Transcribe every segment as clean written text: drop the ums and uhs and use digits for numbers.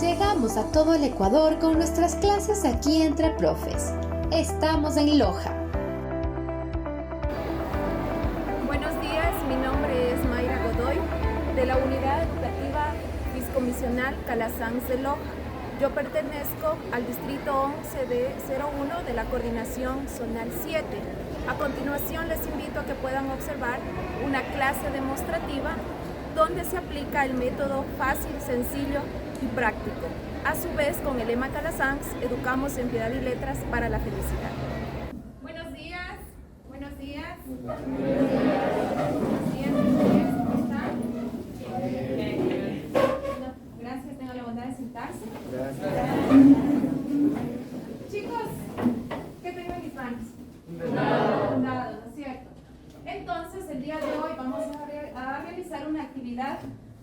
Llegamos a todo el Ecuador con nuestras clases aquí entre profes. Estamos en Loja. Buenos días, mi nombre es Mayra Godoy, de la Unidad Educativa Fiscomisional Calasanz de Loja. Yo pertenezco al Distrito 11B01 de la Coordinación Zonal 7. A continuación les invito a que puedan observar una clase demostrativa donde se aplica el método fácil, sencillo y práctico. A su vez, con el lema Calasanz, educamos en piedad y letras para la felicidad. Buenos días. Buenos días. Buenos días. ¿Cómo están? Gracias, tengo la bondad de sentarse. Gracias. Chicos, ¿qué tengo en mis manos? Un dado, ¿no es cierto? Entonces, el día de hoy vamos a realizar una actividad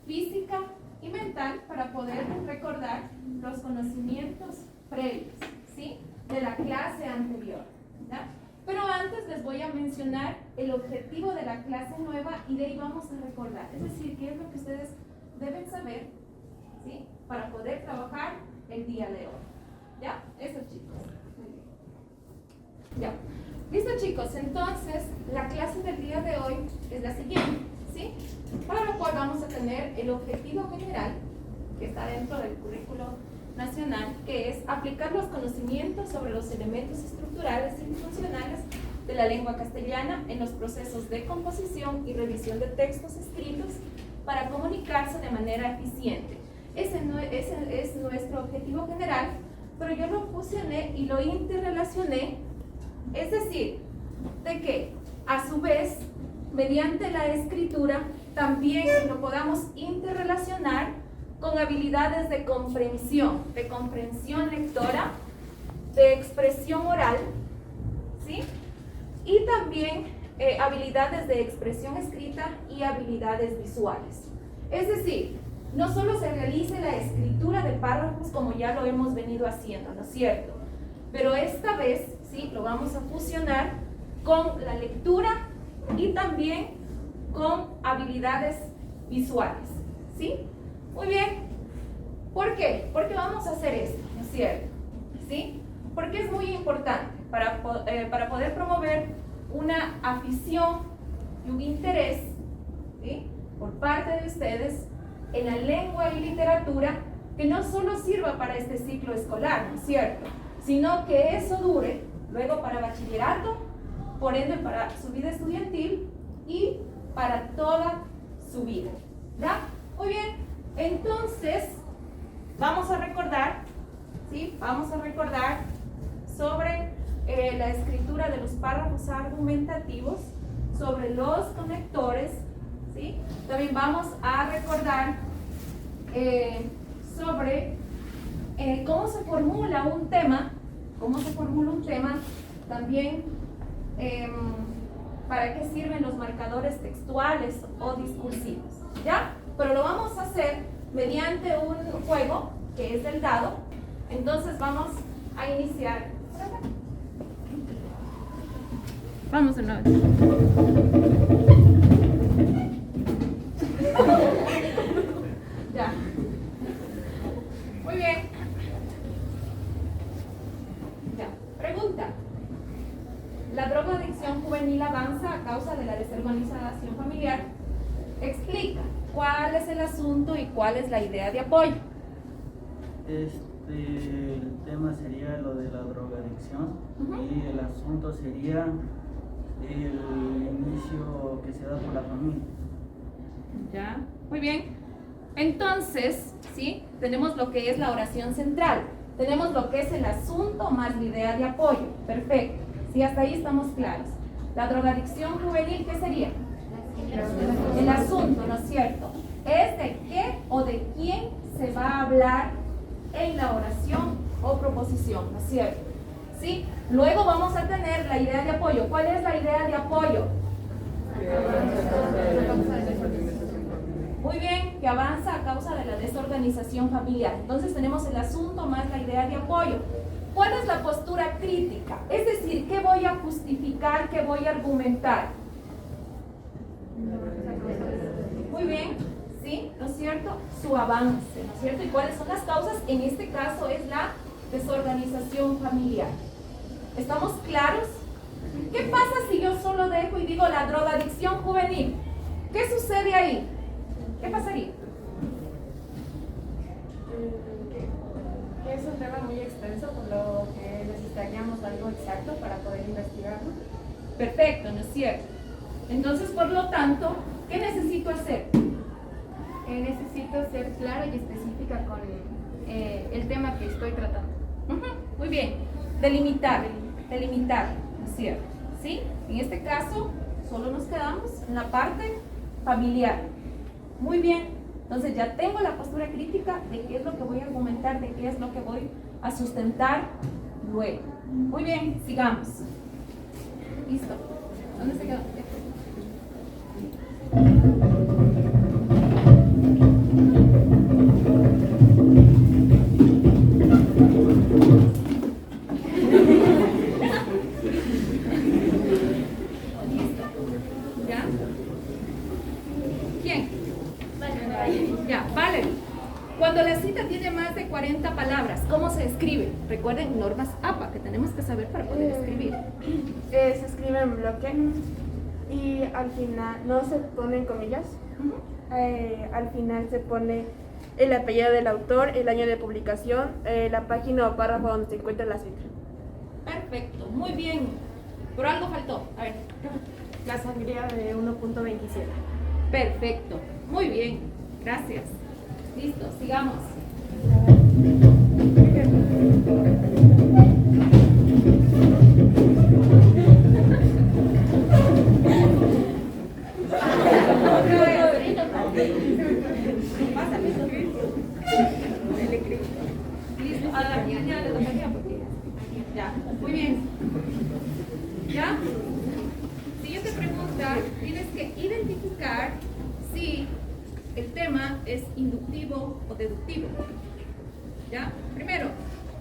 física y mental para poder recordar los conocimientos previos, ¿sí?, de la clase anterior, ¿ya? Pero antes les voy a mencionar el objetivo de la clase nueva y de ahí vamos a recordar, es decir, qué es lo que ustedes deben saber, ¿sí?, para poder trabajar el día de hoy, ¿ya? Eso, chicos. Muy bien. Ya. Listo, chicos, entonces la clase del día de hoy es la siguiente, ¿sí? Para lo cual vamos a tener el objetivo general que está dentro del currículo nacional, que es aplicar los conocimientos sobre los elementos estructurales y funcionales de la lengua castellana en los procesos de composición y revisión de textos escritos para comunicarse de manera eficiente. Ese es nuestro objetivo general, pero yo lo fusioné y lo interrelacioné, es decir, de que a su vez, mediante la escritura, también lo podamos interrelacionar con habilidades de comprensión lectora, de expresión oral, ¿sí?, y también habilidades de expresión escrita y habilidades visuales. Es decir, no solo se realice la escritura de párrafos como ya lo hemos venido haciendo, ¿no es cierto?, pero esta vez, ¿sí?, lo vamos a fusionar con la lectura y también con habilidades visuales, ¿sí? Muy bien. ¿Por qué? Porque vamos a hacer esto, ¿no es cierto? ¿Sí? Porque es muy importante para poder promover una afición y un interés, ¿sí?, por parte de ustedes en la lengua y literatura, que no solo sirva para este ciclo escolar, ¿no es cierto?, sino que eso dure luego para bachillerato, por ende para su vida estudiantil y para toda su vida, ¿ya? Muy bien, entonces vamos a recordar, ¿sí?, vamos a recordar sobre la escritura de los párrafos argumentativos, sobre los conectores, ¿sí? También vamos a recordar sobre cómo se formula un tema, también para qué sirven los marcadores textuales o discursivos, ¿ya? Pero lo vamos a hacer mediante un juego que es el dado. Entonces vamos a iniciar. Vamos de nuevo. Ya. Muy bien. Ya. Pregunta. La drogadicción juvenil avanza a causa de la desorganización familiar. Explica cuál es el asunto y cuál es la idea de apoyo. El tema sería lo de la drogadicción y el asunto sería el inicio que se da por la familia. Ya, muy bien. Entonces, ¿sí?, tenemos lo que es la oración central, tenemos lo que es el asunto más la idea de apoyo. Perfecto. Sí, hasta ahí estamos claros. La drogadicción juvenil, ¿qué sería? El asunto, ¿no es cierto? Es de qué o de quién se va a hablar en la oración o proposición, ¿no es cierto? ¿Sí? Luego vamos a tener la idea de apoyo. ¿Cuál es la idea de apoyo? Muy bien, que avanza a causa de la desorganización familiar. Entonces tenemos el asunto más la idea de apoyo. ¿Cuál es la postura crítica? Es decir, ¿qué voy a justificar, qué voy a argumentar? Muy bien, ¿sí? ¿No es cierto? cierto?, su avance, ¿no es cierto? ¿Y cuáles son las causas? En este caso es la desorganización familiar. ¿Estamos claros? ¿Qué pasa si yo solo dejo y digo la drogadicción juvenil? ¿Qué sucede ahí? ¿Qué pasaría? Que es un tema muy extenso, por lo que necesitaríamos algo exacto para poder investigarlo. Perfecto, ¿no es cierto? Entonces, por lo tanto, ¿qué necesito hacer? Necesito ser clara y específica con el tema que estoy tratando. Muy bien, delimitar, ¿no es cierto? ¿Sí? En este caso, solo nos quedamos en la parte familiar. Muy bien, entonces ya tengo la postura crítica de qué es lo que voy a argumentar, de qué es lo que voy a sustentar luego. Muy bien, sigamos. Listo. ¿Dónde se quedó? ¿Ya? ¿Quién? Ya, Valerie. Cuando la cita tiene más de 40 palabras, ¿cómo se escribe? Recuerden normas APA que tenemos que saber para poder escribir. Se escribe en bloque y al final no se ponen comillas. Al final se pone el apellido del autor, el año de publicación, la página o párrafo donde se encuentra la cita. Perfecto, muy bien. Pero algo faltó. A ver. La sangría de 1.27. Perfecto, muy bien. Gracias. Listo, sigamos. Listo, ya le tocaría porque ya, muy bien. ¿Ya? Siguiente pregunta, tienes que identificar si el tema es inductivo o deductivo. ¿Ya? Primero,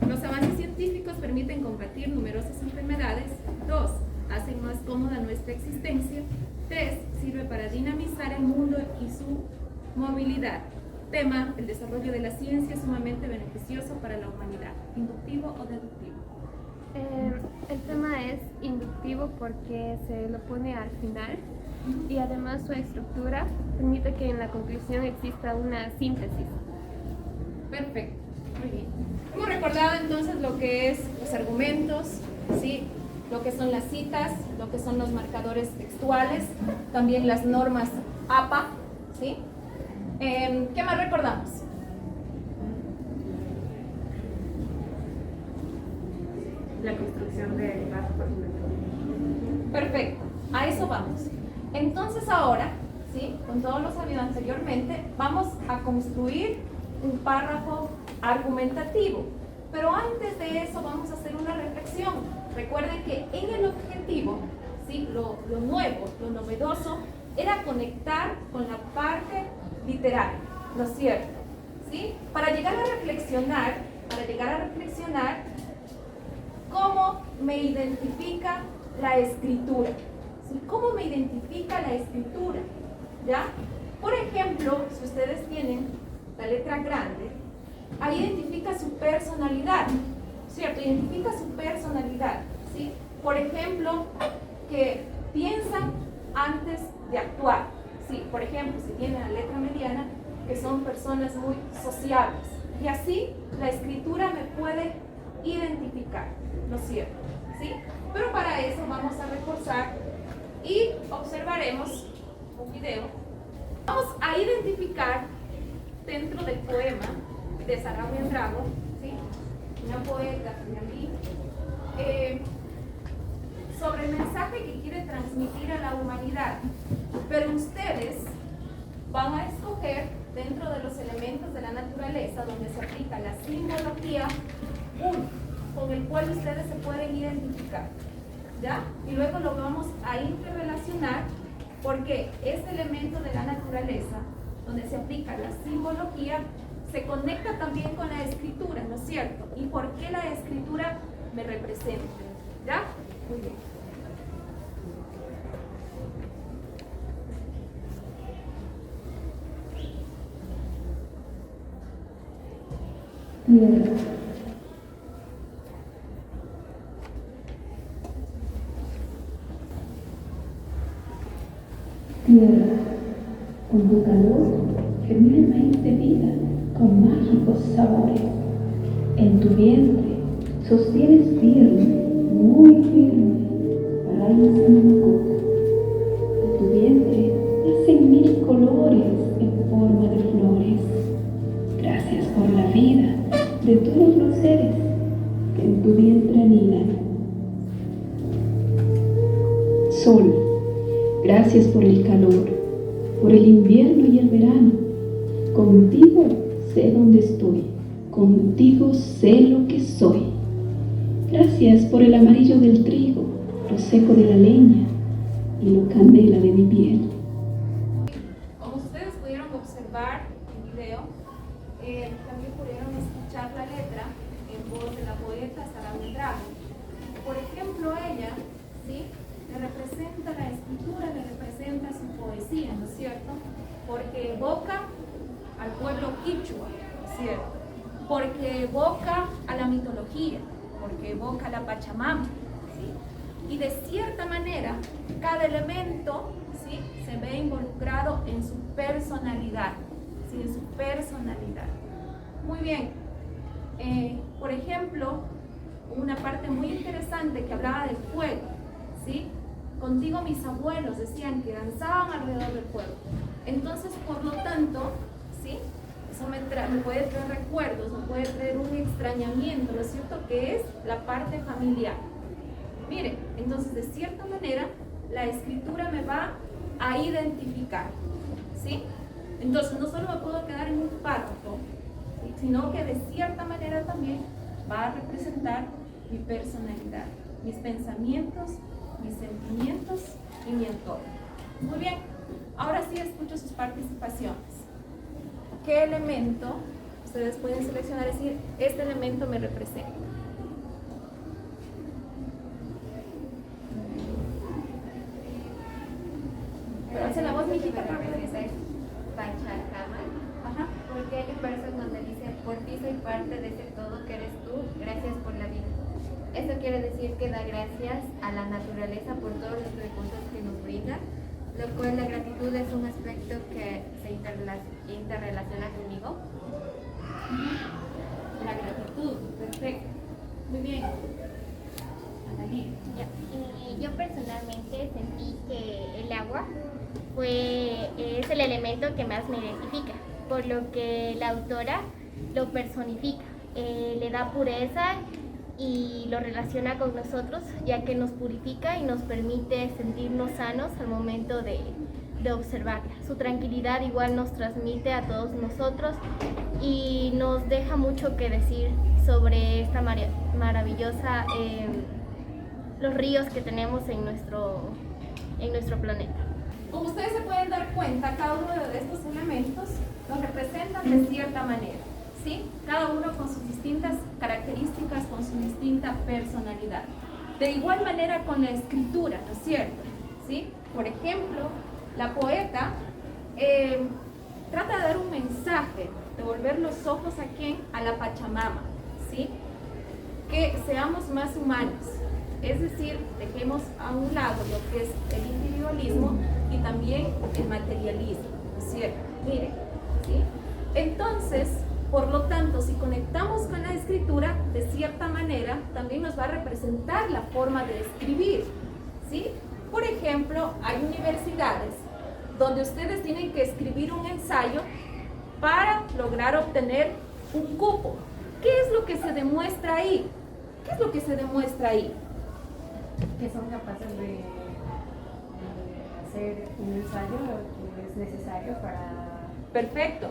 los avances científicos permiten combatir numerosas enfermedades. 2, hacen más cómoda nuestra existencia. 3, sirve para dinamizar el mundo y su movilidad. Tema, el desarrollo de la ciencia es sumamente beneficioso para la humanidad. ¿Inductivo o deductivo? El tema es inductivo porque se lo pone al final y además su estructura permite que en la conclusión exista una síntesis. Perfecto, muy bien. Hemos recordado entonces lo que es los argumentos, ¿sí? Lo que son las citas, lo que son los marcadores textuales, también las normas APA, ¿sí? ¿Qué más recordamos? La construcción de párrafo. Perfecto, a eso vamos. Entonces ahora, ¿sí? Con todo lo sabido anteriormente, vamos a construir un párrafo argumentativo. Pero antes de eso vamos a hacer una reflexión. Recuerden que en el objetivo, ¿sí? Lo nuevo, lo novedoso, era conectar con la parte literaria, ¿no es cierto? ¿Sí? Para llegar a reflexionar, ¿cómo me identifica la escritura? ¿Sí? ¿Cómo me identifica la escritura? ¿Ya? Por ejemplo, si ustedes tienen la letra grande, ahí identifica su personalidad, ¿cierto? Identifica su personalidad, ¿sí? Por ejemplo, que piensan antes de actuar, ¿sí? Por ejemplo, si tienen la letra mediana, que son personas muy sociables. Y así la escritura me puede identificar, ¿no es cierto? ¿Sí? Pero para eso vamos a reforzar y observaremos un video. Vamos a identificar dentro del poema de Sarah Buendrago, ¿sí? Una poeta iraní, sobre el mensaje que quiere transmitir a la humanidad. Pero ustedes van a escoger dentro de los elementos de la naturaleza donde se aplica la simbología uno con el cual ustedes se pueden identificar, ¿ya? Y luego lo vamos a interrelacionar porque este elemento de la naturaleza donde se aplica la simbología se conecta también con la escritura, ¿no es cierto? ¿Y por qué la escritura me representa? ¿Ya? Muy bien. Tierra. Tierra, con tu calor germina el maíz de vida con mágicos sabores. En tu vientre sostienes firme, muy firme, raíces en coca. En tu vientre nacen 1000 colores en forma de flores. Gracias por la vida de todos los seres que en tu vientre anidan. Sol, gracias por el calor, por el invierno y el verano. Contigo sé dónde estoy, contigo sé lo que soy. Gracias por el amarillo del trigo, lo seco de la leña y lo candela de mi piel. Como ustedes pudieron observar en el video, también pudieron escuchar la letra en voz de la poeta Sara Mondragón. Por ejemplo, ella, ¿sí?, le representa la escritura, le representa su poesía, ¿no es cierto? Porque evoca al pueblo quichua, ¿no es cierto? Porque evoca a la mitología, porque evoca a la Pachamama, ¿sí? Y de cierta manera, cada elemento, ¿sí?, se ve involucrado en su personalidad, ¿sí?, en su personalidad. Muy bien. Por ejemplo, una parte muy interesante que hablaba del fuego, ¿sí? Contigo mis abuelos decían que danzaban alrededor del fuego. Entonces, por lo tanto, ¿sí?, eso me puede traer recuerdos, me puede traer un extrañamiento, ¿no es cierto?, que es la parte familiar. Miren, entonces de cierta manera la escritura me va a identificar, ¿sí? Entonces no solo me puedo quedar en un párrafo, ¿sí?, sino que de cierta manera también va a representar mi personalidad, mis pensamientos, mis sentimientos y mi entorno. Muy bien, ahora sí escucho sus participaciones. ¿Qué elemento ustedes pueden seleccionar y decir, este elemento me representa? Pero hace la voz, mijita, para ver. Pachacama, Ajá. porque hay un verso en donde dice, por ti soy parte de ese todo que eres tú, gracias por la vida. Esto quiere decir que da gracias a la naturaleza por todos los recursos que nos brinda, lo cual la gratitud es un aspecto que se interrelaciona conmigo. La gratitud, perfecto. Muy bien. Analí. Yo personalmente sentí que el agua es el elemento que más me identifica, por lo que la autora lo personifica, le da pureza y lo relaciona con nosotros, ya que nos purifica y nos permite sentirnos sanos al momento de observarla. Su tranquilidad igual nos transmite a todos nosotros y nos deja mucho que decir sobre esta maravillosa, los ríos que tenemos en nuestro planeta. Como ustedes se pueden dar cuenta, cada uno de estos elementos nos representan de cierta manera, ¿sí? Cada uno con sus distintas características, con su distinta personalidad. De igual manera con la escritura, ¿no es cierto? ¿Sí? Por ejemplo, la poeta trata de dar un mensaje, de volver los ojos a ¿quién? A la Pachamama, ¿sí? Que seamos más humanos, es decir, dejemos a un lado lo que es el individualismo y también el materialismo, ¿no es cierto? Miren, ¿sí? Entonces, por lo tanto, si conectamos con la escritura, de cierta manera, también nos va a representar la forma de escribir, ¿sí? Por ejemplo, hay universidades donde ustedes tienen que escribir un ensayo para lograr obtener un cupo. ¿Qué es lo que se demuestra ahí? ¿Qué es lo que se demuestra ahí? Que son capaces de hacer un ensayo que es necesario para... Perfecto,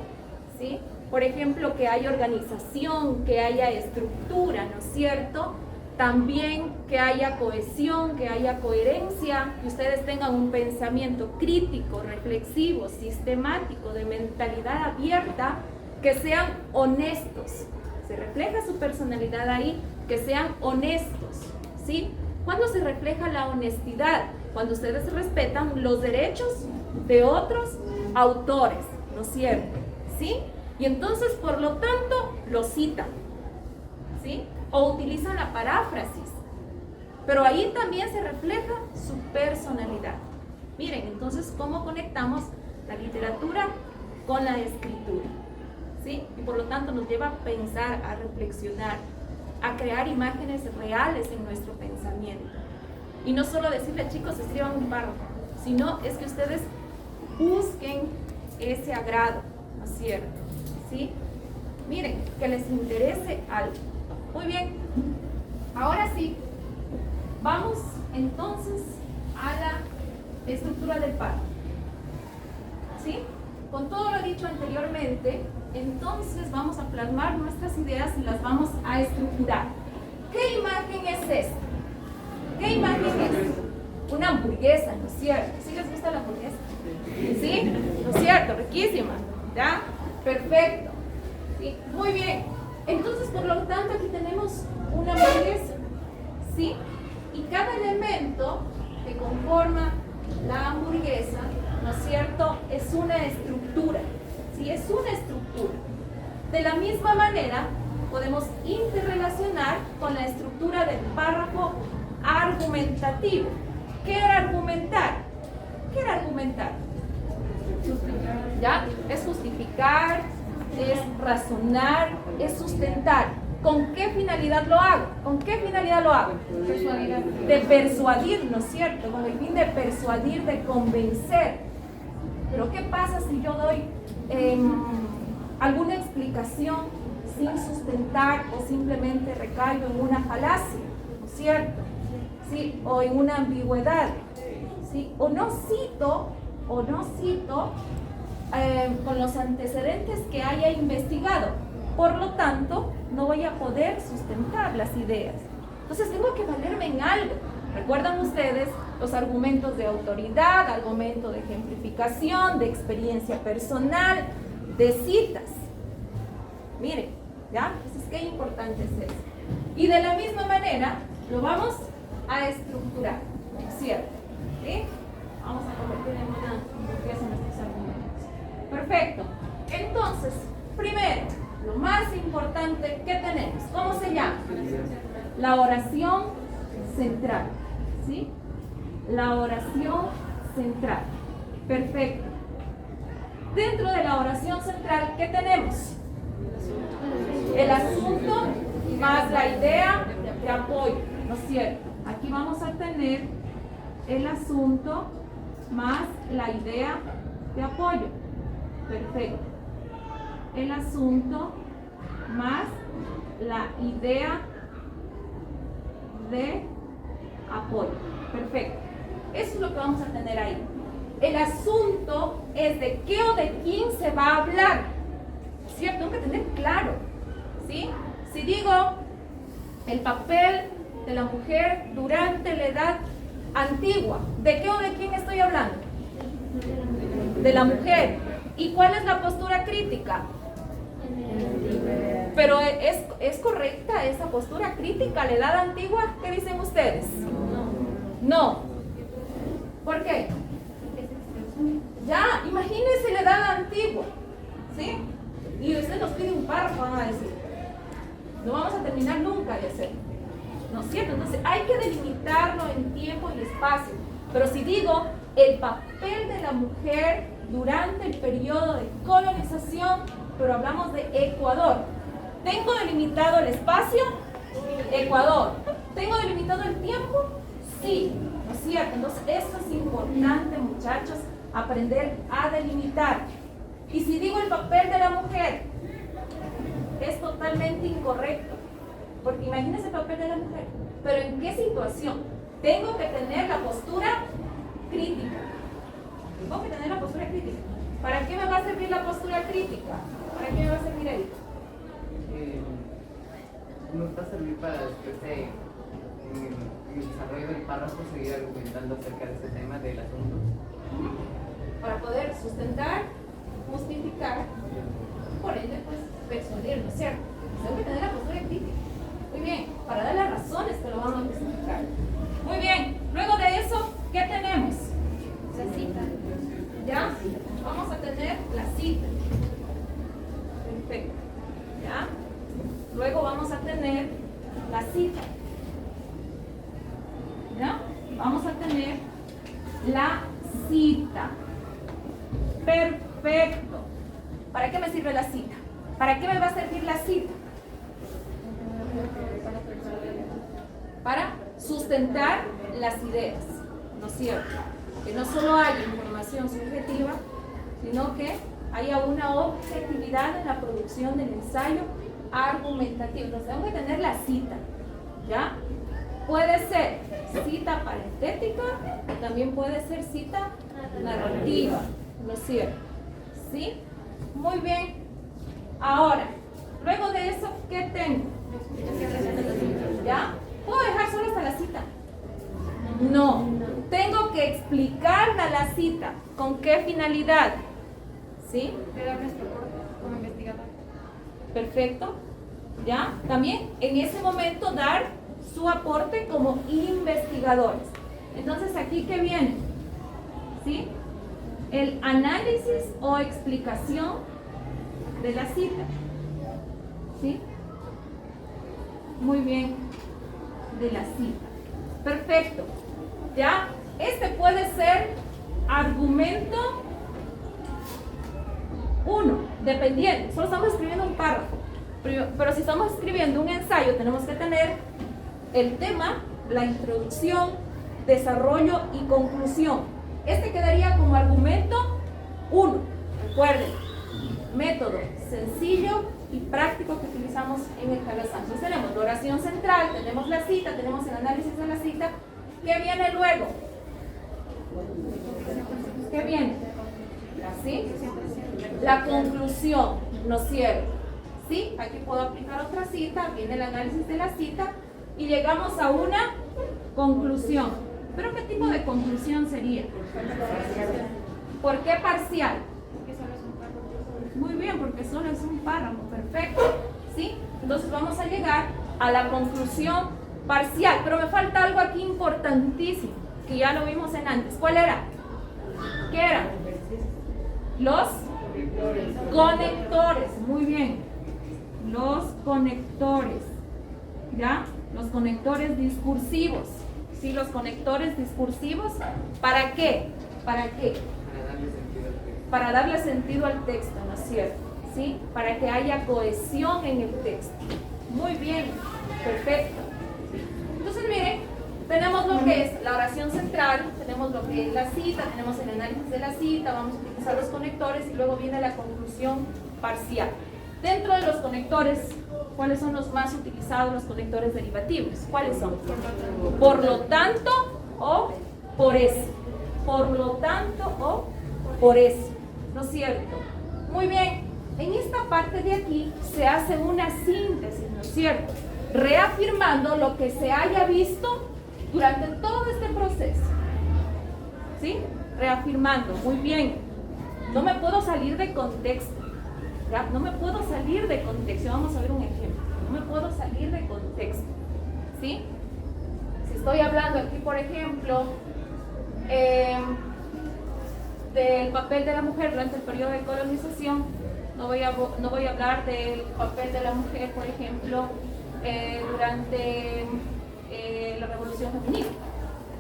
¿sí? Por ejemplo, que haya organización, que haya estructura, ¿no es cierto? También que haya cohesión, que haya coherencia, que ustedes tengan un pensamiento crítico, reflexivo, sistemático, de mentalidad abierta, que sean honestos. Se refleja su personalidad ahí, que sean honestos, ¿sí? ¿Cuándo se refleja la honestidad? Cuando ustedes respetan los derechos de otros autores, ¿no es cierto? ¿Sí? Y entonces, por lo tanto, lo citan, ¿sí? O utilizan la paráfrasis. Pero ahí también se refleja su personalidad. Miren, entonces, ¿cómo conectamos la literatura con la escritura? ¿Sí? Y por lo tanto nos lleva a pensar, a reflexionar, a crear imágenes reales en nuestro pensamiento. Y no solo decirle, chicos, escriban un párrafo, sino es que ustedes busquen ese agrado, ¿no es cierto? ¿Sí? Miren, que les interese algo. Muy bien. Ahora sí, vamos entonces a la estructura del párrafo. ¿Sí? Con todo lo dicho anteriormente, entonces vamos a plasmar nuestras ideas y las vamos a estructurar. ¿Qué imagen es esta? ¿Qué imagen es? Una hamburguesa, ¿no es cierto? ¿Sí les gusta la hamburguesa? ¿Sí? ¿No es cierto? Riquísima. ¿Ya? Perfecto. ¿Sí? Muy bien. Entonces, por lo tanto, aquí tenemos una hamburguesa. ¿Sí? Y cada elemento que conforma la hamburguesa, ¿no es cierto?, es una estructura. ¿Sí? Es una estructura. De la misma manera, podemos interrelacionar con la estructura del párrafo argumentativo. ¿Qué era argumentar? ¿Qué era argumentar? ¿Ya? Es justificar, es razonar, es sustentar. ¿Con qué finalidad lo hago? ¿Con qué finalidad lo hago? Persuadir. De persuadir, ¿no es cierto? Con el fin de persuadir, de convencer. Pero ¿qué pasa si yo doy alguna explicación sin sustentar o simplemente recaigo en una falacia, ¿no es cierto? ¿Sí? O en una ambigüedad, ¿sí? O no cito con los antecedentes que haya investigado. Por lo tanto, no voy a poder sustentar las ideas. Entonces tengo que valerme en algo. ¿Recuerdan ustedes los argumentos de autoridad, argumento de ejemplificación, de experiencia personal, de citas? Miren, ¿ya? Entonces, qué importante es eso. Y de la misma manera, lo vamos a estructurar, ¿cierto? ¿Sí? Vamos a convertir en una hamburguesa nuestros argumentos. Perfecto. Entonces, primero, lo más importante que tenemos, ¿cómo se llama? La oración central, ¿sí? La oración central. Perfecto. Dentro de la oración central, ¿qué tenemos? El asunto más la idea de apoyo, ¿no es cierto? Aquí vamos a tener el asunto más la idea de apoyo. Perfecto. El asunto más la idea de apoyo. Perfecto. Eso es lo que vamos a tener ahí. El asunto es de qué o de quién se va a hablar. ¿Cierto? Tengo que tener claro. ¿Sí? Si digo el papel de la mujer durante la edad antigua, ¿de qué o de quién estoy hablando? De la mujer. ¿Y cuál es la postura crítica? Pero ¿es correcta esa postura crítica a la edad antigua? ¿Qué dicen ustedes? No. ¿Por qué? Ya, imagínense la edad antigua, ¿sí? Y usted nos pide un párrafo, van a decir. No vamos a terminar nunca de hacerlo, ¿no es cierto? Entonces hay que delimitarlo en tiempo y espacio. Pero si digo el papel de la mujer durante el periodo de colonización, pero hablamos de Ecuador, ¿tengo delimitado el espacio? Ecuador. ¿Tengo delimitado el tiempo? Sí, ¿no es cierto? Entonces esto es importante, muchachos, aprender a delimitar. Y si digo el papel de la mujer, es totalmente incorrecto, porque imagínense el papel de la mujer, pero ¿en qué situación? Tengo que tener la postura crítica. Tengo que tener la postura crítica. ¿Para qué me va a servir la postura crítica? ¿Para qué me va a servir ahí? Nos va a servir para después en el desarrollo del párrafo seguir argumentando acerca de ese tema del asunto. Para poder sustentar, justificar, por ende, pues, persuadir, ¿no es cierto? Tengo que tener la postura crítica. Muy bien, para dar las razones que lo vamos a justificar. Muy bien, luego de eso, ¿qué tenemos? La cita. ¿Ya? Vamos a tener la cita. luego vamos a tener la cita. ¿Ya? Vamos a tener la cita. Perfecto. ¿Para qué me sirve la cita? ¿Para qué me va a servir la cita? Para sustentar las ideas, ¿no es cierto? Que no solo haya información subjetiva, sino que haya una objetividad en la producción del ensayo argumentativo. Entonces tenemos que tener la cita, ¿ya? Puede ser cita parentética, también puede ser cita narrativa, ¿no es cierto? ¿Sí? Muy bien. Ahora, luego de eso, ¿qué tengo? ¿Ya? ¿Puedo dejar solo hasta la cita? No. Tengo que explicarla la cita. ¿Con qué finalidad? ¿Sí? Como investigador. Perfecto. ¿Ya? También en ese momento dar su aporte como investigadores. Entonces, ¿aquí qué viene? ¿Sí? El análisis o explicación de la cita. ¿Sí? Muy bien. De la cita. Perfecto. ¿Ya? Este puede ser argumento 1, dependiendo. Solo estamos escribiendo un párrafo. Pero si estamos escribiendo un ensayo, tenemos que tener el tema, la introducción, desarrollo y conclusión. Este quedaría como argumento 1. Recuerden, método sencillo y práctico que utilizamos en el Calazán. Entonces tenemos la oración central, tenemos la cita, tenemos el análisis de la cita. ¿Qué viene luego? ¿Qué viene? ¿Sí? La conclusión, ¿no es cierto? ¿Sí? Aquí puedo aplicar otra cita, viene el análisis de la cita y llegamos a una conclusión. ¿Pero qué tipo de conclusión sería? ¿Por qué parcial? Muy bien, porque solo es un párrafo, perfecto. ¿Sí? Entonces vamos a llegar a la conclusión parcial, pero me falta algo aquí importantísimo, que ya lo vimos en antes. ¿Cuál era? ¿Qué era? Los conectores, muy bien. Los conectores, ¿ya? Los conectores discursivos. ¿Sí? Los conectores discursivos, ¿para qué? ¿Para qué? Para darle sentido al texto, ¿no es cierto? ¿Sí? Para que haya cohesión en el texto. Muy bien, perfecto. Entonces, miren, tenemos lo que es la oración central, tenemos lo que es la cita, tenemos el análisis de la cita, vamos a utilizar los conectores y luego viene la conclusión parcial. Dentro de los conectores, ¿cuáles son los más utilizados? Los conectores derivativos. ¿Cuáles son? Por lo tanto o por eso. Por lo tanto o por eso. ¿No es cierto? Muy bien. En esta parte de aquí se hace una síntesis, ¿no es cierto? Reafirmando lo que se haya visto durante todo este proceso. ¿Sí? Reafirmando. Muy bien. No me puedo salir de contexto. ¿Ya? No me puedo salir de contexto. Vamos a ver un ejemplo. No me puedo salir de contexto. ¿Sí? Si estoy hablando aquí, por ejemplo, del papel de la mujer durante el periodo de colonización, no voy a hablar del papel de la mujer, por ejemplo, durante la revolución feminista.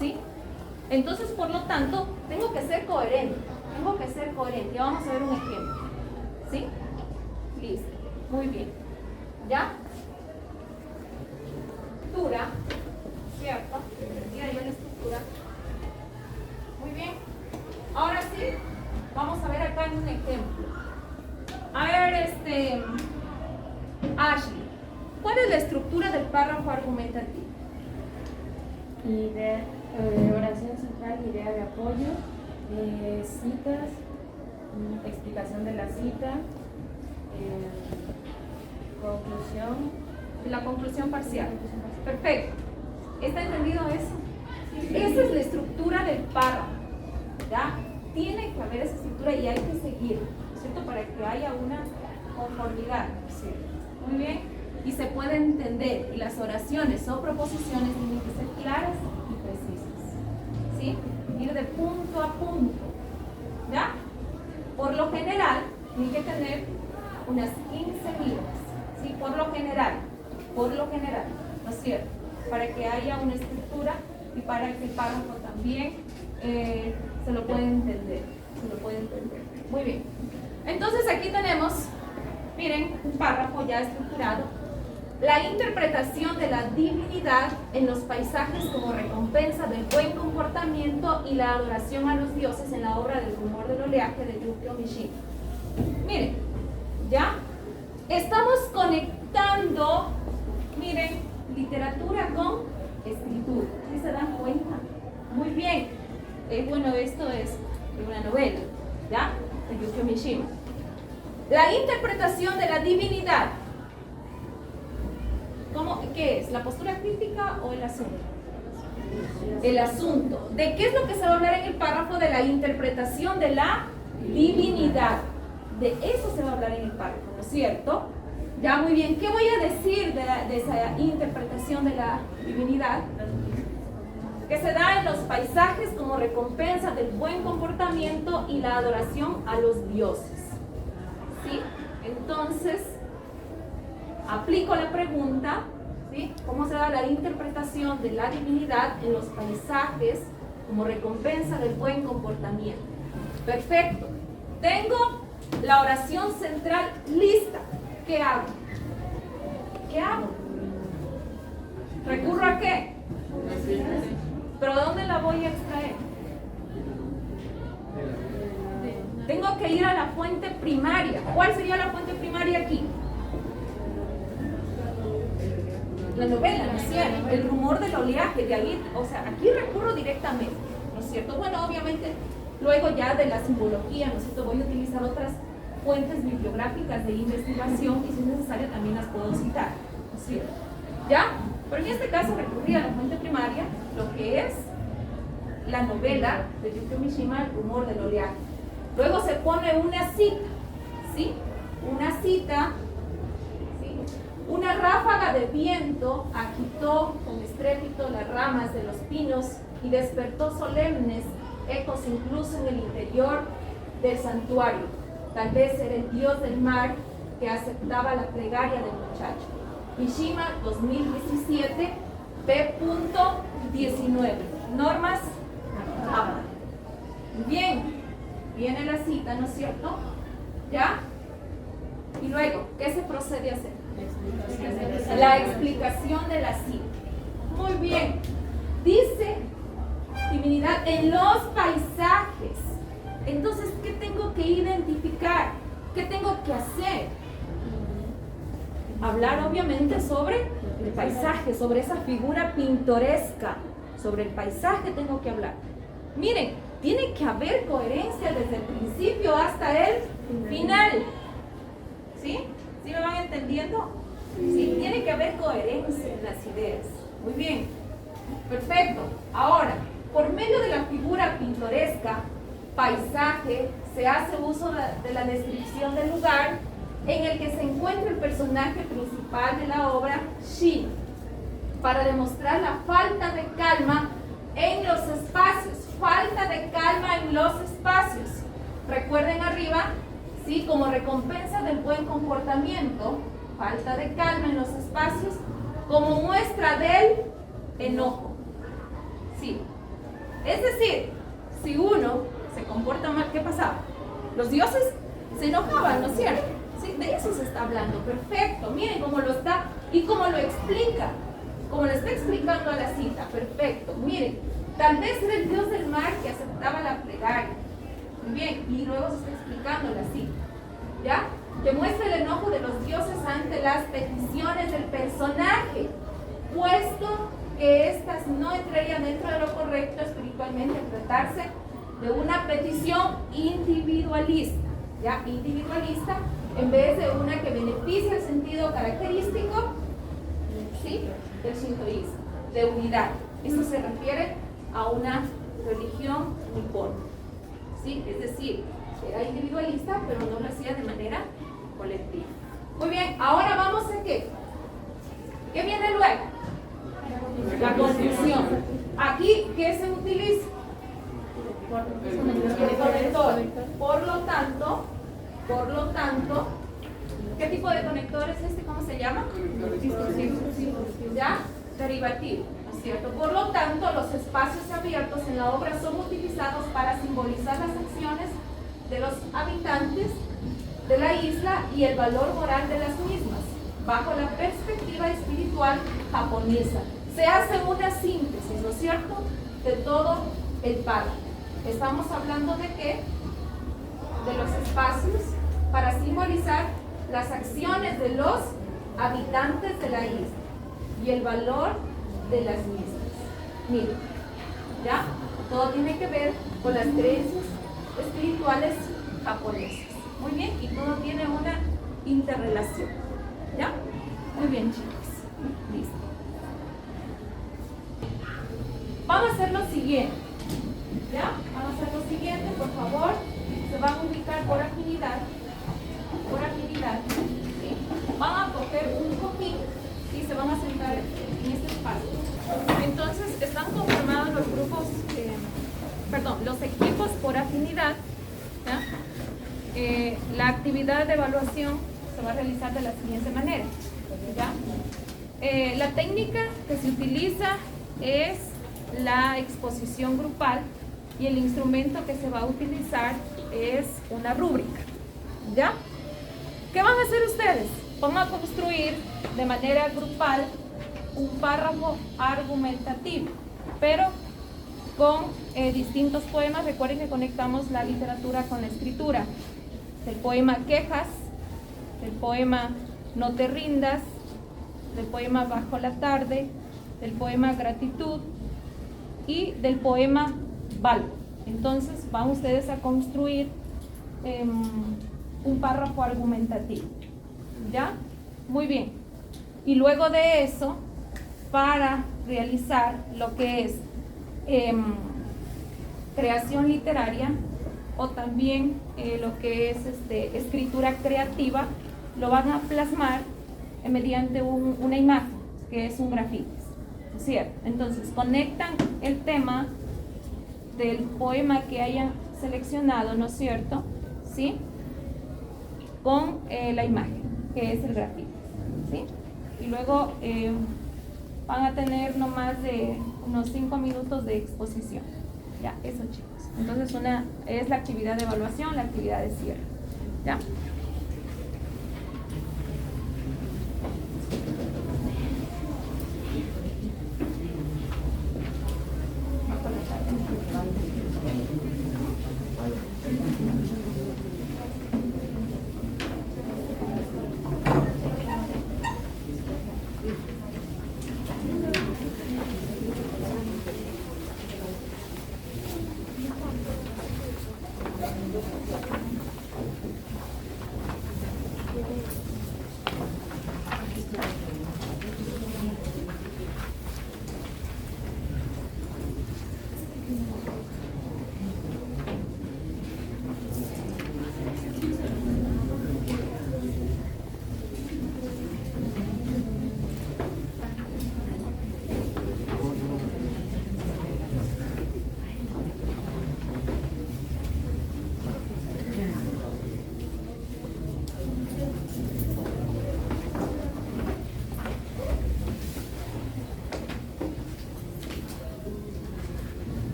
¿Sí? Entonces, por lo tanto, tengo que ser coherente. Tengo que ser coherente. Ya vamos a ver un ejemplo. ¿Sí? Listo. Muy bien. ¿Ya? Estructura. ¿Cierto? Ya la estructura. Muy bien. Ahora sí, vamos a ver acá en un ejemplo. A ver, Ashley, ¿cuál es la estructura del párrafo argumentativo? Idea, oración central, idea de apoyo, citas, explicación de la cita, conclusión. La conclusión parcial. Perfecto. ¿Está entendido eso? Esa es la estructura del párrafo. ¿Ya? Tiene que haber esa estructura y hay que seguir, ¿cierto? Para que haya una conformidad, ¿cierto? Muy bien. Y se puede entender. Y las oraciones o proposiciones tienen que ser claras y precisas. ¿Sí? Ir de punto a punto. ¿Ya? Por lo general, tiene que tener unas 15 líneas. ¿sí? Por lo general, ¿no es cierto? Para que haya una estructura y para que el párrafo también se lo pueda entender, Muy bien. Entonces aquí tenemos, miren, un párrafo ya estructurado. La interpretación de la divinidad en los paisajes como recompensa del buen comportamiento y la adoración a los dioses en la obra del rumor del oleaje de Yukio Mishima. Miren, ya estamos conectando, miren, literatura con escritura. ¿Sí se dan cuenta? Muy bien. Bueno, esto es una novela, ¿ya? De Yukio Mishima. La interpretación de la divinidad. ¿Qué es? ¿La postura crítica o el asunto? El asunto. ¿De qué es lo que se va a hablar en el párrafo? De la interpretación de la divinidad. De eso se va a hablar en el párrafo, ¿no es cierto? Ya, muy bien. ¿Qué voy a decir de esa interpretación de la divinidad? Que se da en los paisajes como recompensa del buen comportamiento y la adoración a los dioses. ¿Sí? Entonces, aplico la pregunta, ¿sí? ¿Cómo se da la interpretación de la divinidad en los paisajes como recompensa del buen comportamiento? Perfecto. Tengo la oración central lista. ¿Qué hago? ¿Recurro a qué? ¿Pero dónde la voy a extraer? Tengo que ir a la fuente primaria. ¿Cuál sería la fuente primaria aquí? La novela, ¿no es cierto? El rumor del oleaje, de ahí, o sea, aquí recurro directamente, ¿no es cierto? Bueno, obviamente, luego ya de la simbología, ¿no es cierto? Voy a utilizar otras fuentes bibliográficas de investigación y si es necesario también las puedo citar, ¿no es cierto? ¿Ya? Pero en este caso recurrí a la fuente primaria, lo que es la novela de Yukio Mishima, El rumor del oleaje. Luego se pone una cita, ¿sí? Una cita, ¿sí? Una ráfaga de viento agitó con estrépito las ramas de los pinos y despertó solemnes ecos incluso en el interior del santuario. Tal vez era el dios del mar que aceptaba la plegaria del muchacho. Mishima 2017, P.19. Normas. Bien, viene la cita, ¿no es cierto? ¿Ya? Y luego, ¿qué se procede a hacer? La explicación de la cita. Muy bien. Dice divinidad en los paisajes. Entonces, ¿qué tengo que identificar? ¿Qué tengo que hacer? Hablar obviamente sobre el paisaje, sobre esa figura pintoresca. Sobre el paisaje tengo que hablar. Miren, tiene que haber coherencia desde el principio hasta el final. ¿Sí? ¿Sí me van entendiendo? Sí, tiene que haber coherencia en las ideas. Muy bien. Perfecto. Ahora, por medio de la figura pintoresca, paisaje, se hace uso de la descripción del lugar en el que se encuentra el personaje principal de la obra, Shin, para demostrar la falta de calma en los espacios. Falta de calma en los espacios. Recuerden arriba, ¿sí? Como recompensa del buen comportamiento, falta de calma en los espacios, como muestra del enojo. Sí. Es decir, si uno se comporta mal, ¿qué pasaba? Los dioses se enojaban, ¿no es cierto? Sí, de eso se está hablando. Perfecto. Miren cómo lo está y cómo lo explica. Como lo está explicando a la cita. Perfecto. Miren, tal vez era el dios del mar que aceptaba la plegaria. Muy bien. Y luego se está explicando la cita. ¿Ya? Que muestra el enojo de los dioses ante las peticiones del personaje, puesto que éstas no entrarían dentro de lo correcto espiritualmente al tratarse de una petición individualista. ¿Ya? Individualista en vez de una que beneficia el sentido característico, ¿sí?, del shintoísmo, de unidad. Esto se refiere a una religión nipona, ¿sí? Es decir, era individualista, pero no lo hacía de manera colectiva. Muy bien, ahora vamos a ¿qué? ¿Qué viene luego? La conclusión. Aquí, ¿qué se utiliza? El conector. Por lo tanto, ¿Qué tipo de conector es este? ¿Cómo se llama? ¿Ya? Derivativo, ¿no es cierto? Por lo tanto, los espacios abiertos en la obra son utilizados para simbolizar las acciones de los habitantes de la isla y el valor moral de las mismas, bajo la perspectiva espiritual japonesa. Se hace una síntesis, ¿no es cierto?, de todo el párrafo. Estamos hablando de qué? De los espacios para simbolizar las acciones de los habitantes de la isla y el valor de las mismas. Miren, ¿ya? Todo tiene que ver con las creencias espirituales japonesas. Muy bien, y todo tiene una interrelación. ¿Ya? Muy bien, chicos. Listo. Vamos a hacer lo siguiente. ¿Ya? Vamos a hacer lo siguiente, por favor. Se van a ubicar por afinidad. Por afinidad. ¿Sí? Van a coger un cojín y se van a sentar en este espacio. Entonces, están conformados los grupos, los equipos por afinidad. ¿Ya? La actividad de evaluación se va a realizar de la siguiente manera. ¿Ya? La técnica que se utiliza es la exposición grupal y el instrumento que se va a utilizar es una rúbrica. ¿Ya? ¿Qué van a hacer ustedes? Van a construir de manera grupal un párrafo argumentativo, pero con distintos poemas. Recuerden que conectamos la literatura con la escritura. Del poema Quejas, del poema No te rindas, del poema Bajo la tarde, del poema Gratitud y del poema Valgo. Entonces van ustedes a construir un párrafo argumentativo. ¿Ya? Muy bien. Y luego de eso, para realizar lo que es creación literaria o también lo que es escritura creativa, lo van a plasmar mediante una imagen, que es un grafitis, ¿cierto? Entonces conectan el tema del poema que hayan seleccionado, ¿no es cierto? ¿Sí? Con la imagen, que es el grafitis, ¿sí? Y luego van a tener no más de unos 5 minutos de exposición. Ya, eso, chicos. Entonces una es la actividad de evaluación, la actividad de cierre. ¿Ya?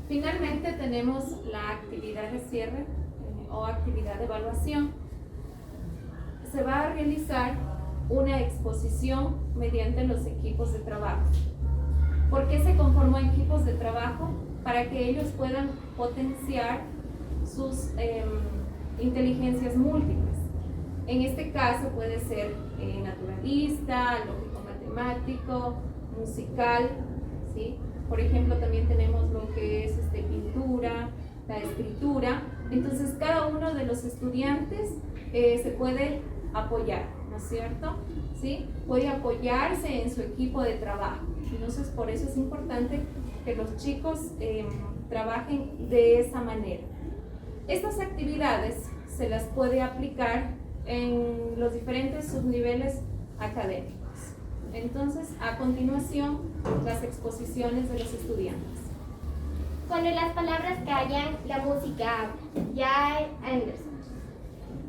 Finalmente tenemos la actividad de cierre o actividad de evaluación. Se va a realizar una exposición mediante los equipos de trabajo. ¿Por qué se conformó equipos de trabajo? Para que ellos puedan potenciar sus inteligencias múltiples. En este caso puede ser naturalista, lógico-matemático, musical, ¿sí? Por ejemplo, también tenemos lo que es pintura, la escritura. Entonces, cada uno de los estudiantes se puede apoyar, ¿no es cierto? ¿Sí? Puede apoyarse en su equipo de trabajo. Entonces, por eso es importante que los chicos trabajen de esa manera. Estas actividades se las puede aplicar en los diferentes subniveles académicos. Entonces, a continuación, las exposiciones de los estudiantes. Cuando las palabras callan, la música habla. Ya Anderson.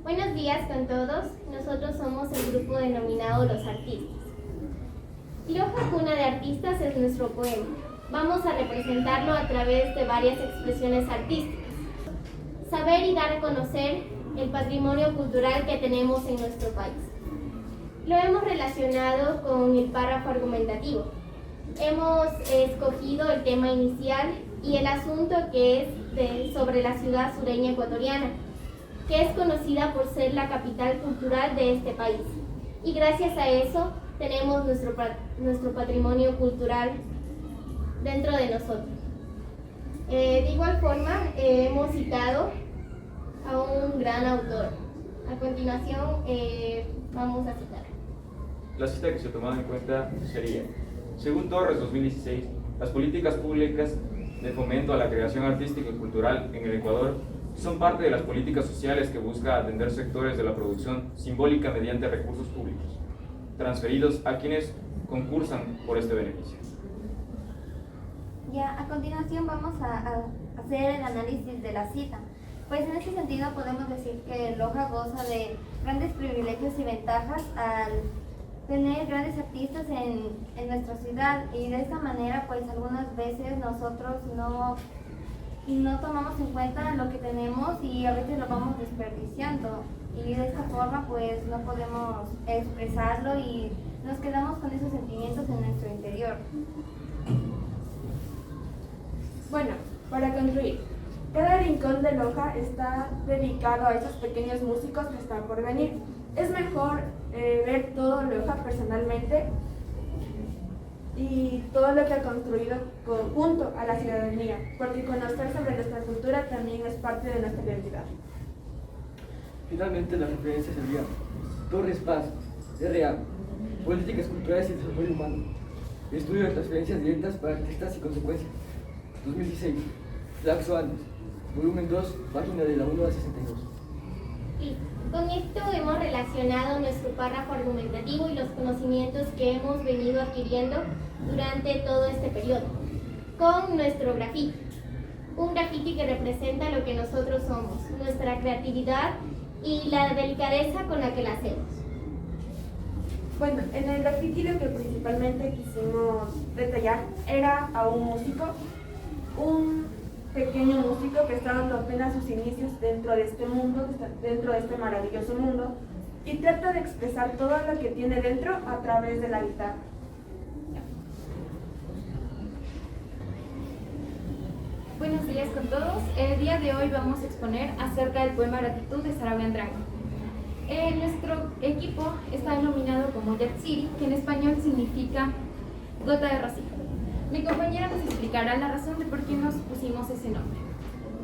Buenos días con todos. Nosotros somos el grupo denominado Los Artistas. Loja Cuna de Artistas es nuestro poema. Vamos a representarlo a través de varias expresiones artísticas. Saber y dar a conocer el patrimonio cultural que tenemos en nuestro país. Lo hemos relacionado con el párrafo argumentativo. Hemos escogido el tema inicial y el asunto que es sobre la ciudad sureña ecuatoriana, que es conocida por ser la capital cultural de este país. Y gracias a eso tenemos nuestro patrimonio cultural dentro de nosotros. De igual forma, hemos citado a un gran autor. A continuación, vamos a citar. La cita que se tomaba en cuenta sería: según Torres 2016, las políticas públicas de fomento a la creación artística y cultural en el Ecuador son parte de las políticas sociales que busca atender sectores de la producción simbólica mediante recursos públicos, transferidos a quienes concursan por este beneficio. Ya, a continuación vamos a hacer el análisis de la cita. Pues en ese sentido podemos decir que Loja goza de grandes privilegios y ventajas al tener grandes artistas en nuestra ciudad, y de esta manera pues algunas veces nosotros no tomamos en cuenta lo que tenemos y a veces lo vamos desperdiciando, y de esta forma pues no podemos expresarlo y nos quedamos con esos sentimientos en nuestro interior. Bueno, para concluir, cada rincón de Loja está dedicado a esos pequeños músicos que están por venir. Es mejor ver todo Loja personalmente y todo lo que ha construido junto a la ciudadanía, porque conocer sobre nuestra cultura también es parte de nuestra identidad. Finalmente, la referencia sería Torres Paz, R.A., Políticas Culturales y Desarrollo Humano, Estudio de Transferencias Directas para Artistas y Consecuencias, 2016, Flaxo Andes, volumen 2, página de la 1 a 62. Y con esto hemos relacionado nuestro párrafo argumentativo y los conocimientos que hemos venido adquiriendo durante todo este periodo con nuestro grafiti. Un grafiti que representa lo que nosotros somos, nuestra creatividad y la delicadeza con la que la hacemos. Bueno, en el grafiti lo que principalmente quisimos detallar era a un músico, un pequeño músico que está dando apenas sus inicios dentro de este mundo, dentro de este maravilloso mundo, y trata de expresar todo lo que tiene dentro a través de la guitarra. Buenos días con todos. El día de hoy vamos a exponer acerca del poema Gratitud de Sarabia Andrango. Nuestro equipo está denominado como Yatsiri, que en español significa gota de rocío. Mi compañera nos explicará la razón de por qué nos pusimos ese nombre.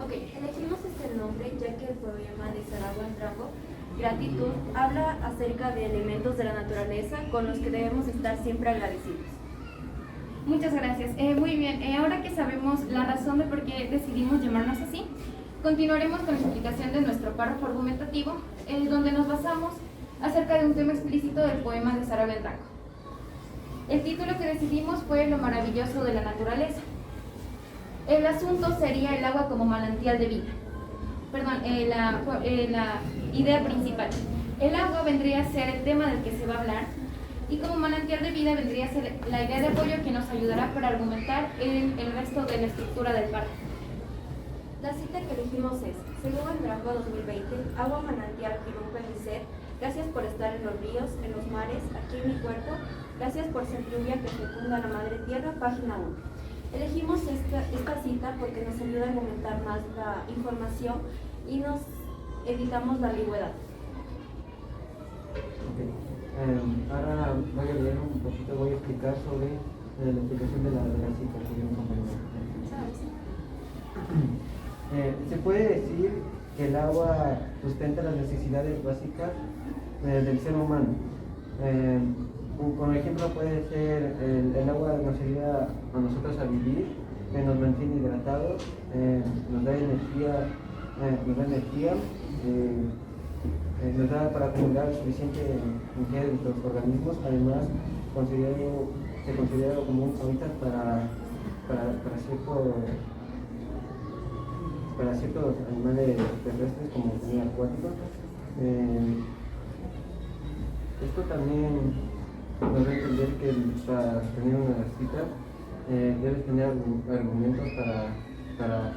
Ok, elegimos este nombre ya que el poema de Sarabia Andrango, Gratitud, habla acerca de elementos de la naturaleza con los que debemos estar siempre agradecidos. Muchas gracias. Muy bien, ahora que sabemos la razón de por qué decidimos llamarnos así, continuaremos con la explicación de nuestro párrafo argumentativo, donde nos basamos acerca de un tema explícito del poema de Sarabia Andrango. El título que decidimos fue Lo maravilloso de la naturaleza. El asunto sería el agua como manantial de vida. Perdón, la idea principal. El agua vendría a ser el tema del que se va a hablar, y como manantial de vida vendría a ser la idea de apoyo que nos ayudará para argumentar el resto de la estructura del párrafo. La cita que elegimos es: según Andrango 2020, agua manantial que rompe mi sed, gracias por estar en los ríos, en los mares, aquí en mi cuerpo, gracias por ser lluvia que fecunda la madre tierra, página 1. Elegimos esta cita porque nos ayuda a argumentar más la información y nos evitamos la ambigüedad. Ahora voy a leer un poquito, voy a explicar sobre la explicación de la cita que dio mi compañero. Se puede decir que el agua sustenta las necesidades básicas del ser humano. Por ejemplo, puede ser el agua nos ayuda a nosotros a vivir, nos mantiene hidratados, nos da energía, nos da para acumular suficiente energía de nuestros organismos. Además, se considera como un hábitat para ciertos animales terrestres como también acuáticos. Esto también nos da a entender que para tener una cita debes tener argumentos para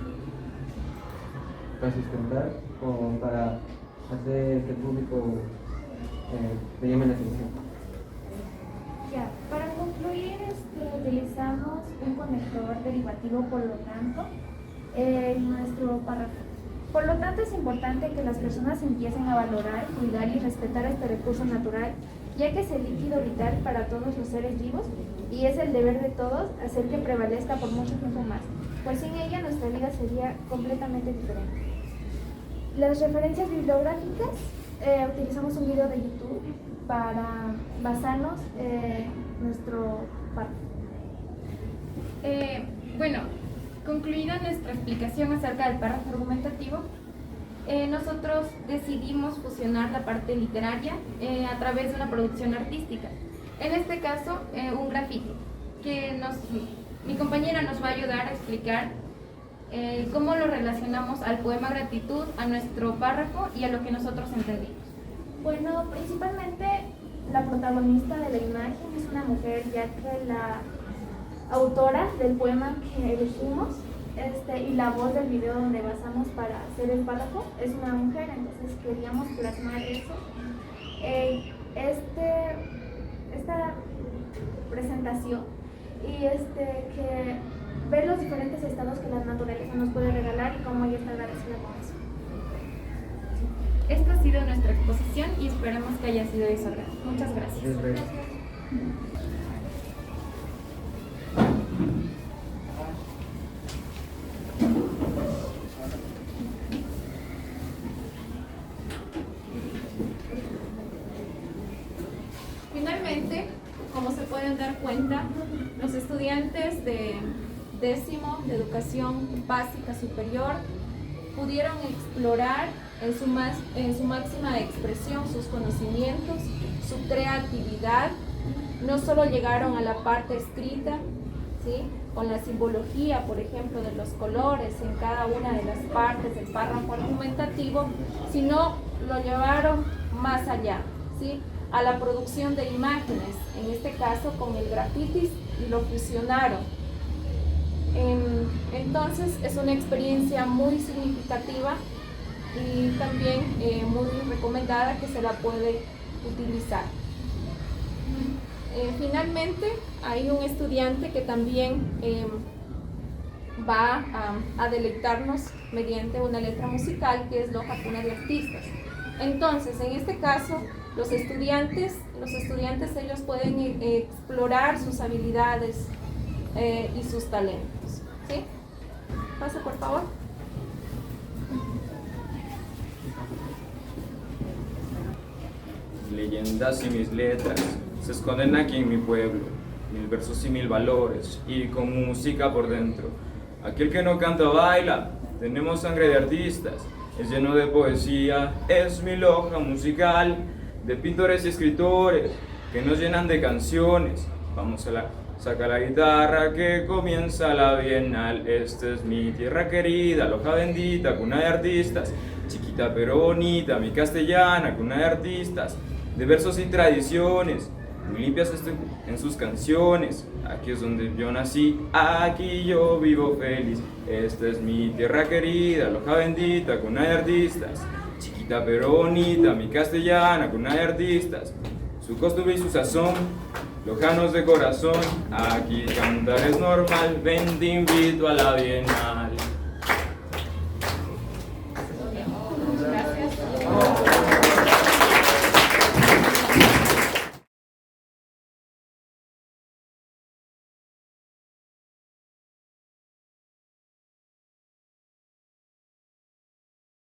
sustentar o para hacer que el público le llame la atención. Ya, para concluir, utilizamos un conector derivativo, por lo tanto, en nuestro párrafo. Por lo tanto, es importante que las personas empiecen a valorar, cuidar y respetar este recurso natural, ya que es el líquido vital para todos los seres vivos y es el deber de todos hacer que prevalezca por mucho tiempo más, pues sin ella nuestra vida sería completamente diferente. Las referencias bibliográficas, utilizamos un video de YouTube para basarnos en nuestro párrafo. Bueno, concluida nuestra explicación acerca del párrafo argumentativo, nosotros decidimos fusionar la parte literaria a través de una producción artística. En este caso, un grafiti, que mi compañera nos va a ayudar a explicar cómo lo relacionamos al poema Gratitud, a nuestro párrafo y a lo que nosotros entendimos. Bueno, principalmente la protagonista de la imagen es una mujer, ya que la autora del poema que elegimos y la voz del video donde basamos para hacer el párrafo es una mujer, entonces queríamos plasmar eso. Esta presentación y que ver los diferentes estados que la naturaleza nos puede regalar y cómo ella está agradecida con eso. Esta ha sido nuestra exposición y esperamos que haya sido de su agrado. Muchas gracias. Finalmente, como se pueden dar cuenta, los estudiantes de 10º de educación básica superior pudieron explorar en su máxima expresión sus conocimientos, su creatividad. No solo llegaron a la parte escrita, ¿sí?, con la simbología, por ejemplo, de los colores en cada una de las partes del párrafo argumentativo, sino lo llevaron más allá, ¿sí?, a la producción de imágenes, en este caso con el grafitis, y lo fusionaron. Entonces es una experiencia muy significativa y también muy recomendada, que se la puede utilizar. Finalmente hay un estudiante que también va a deleitarnos mediante una letra musical, que es Loja Cuna de Artistas. Entonces, en este caso, los estudiantes ellos pueden explorar sus habilidades y sus talentos, ¿sí? Pasa, por favor. Leyendas y mis letras se esconden aquí en mi pueblo. 1000 versos y 1000 valores, y con música por dentro. Aquel que no canta baila, tenemos sangre de artistas, es lleno de poesía, es mi loja musical, de pintores y escritores que nos llenan de canciones. Vamos a saca la guitarra que comienza la bienal. Esta es mi tierra querida, loja bendita, cuna de artistas, chiquita pero bonita, mi castellana, cuna de artistas, de versos y tradiciones, muy limpias en sus canciones. Aquí es donde yo nací, aquí yo vivo feliz. Esta es mi tierra querida, loja bendita, cuna de artistas, chiquita pero bonita, mi castellana, cuna de artistas, su costumbre y su sazón, lojanos de corazón. Aquí cantar es normal, ven te invito a la bienal.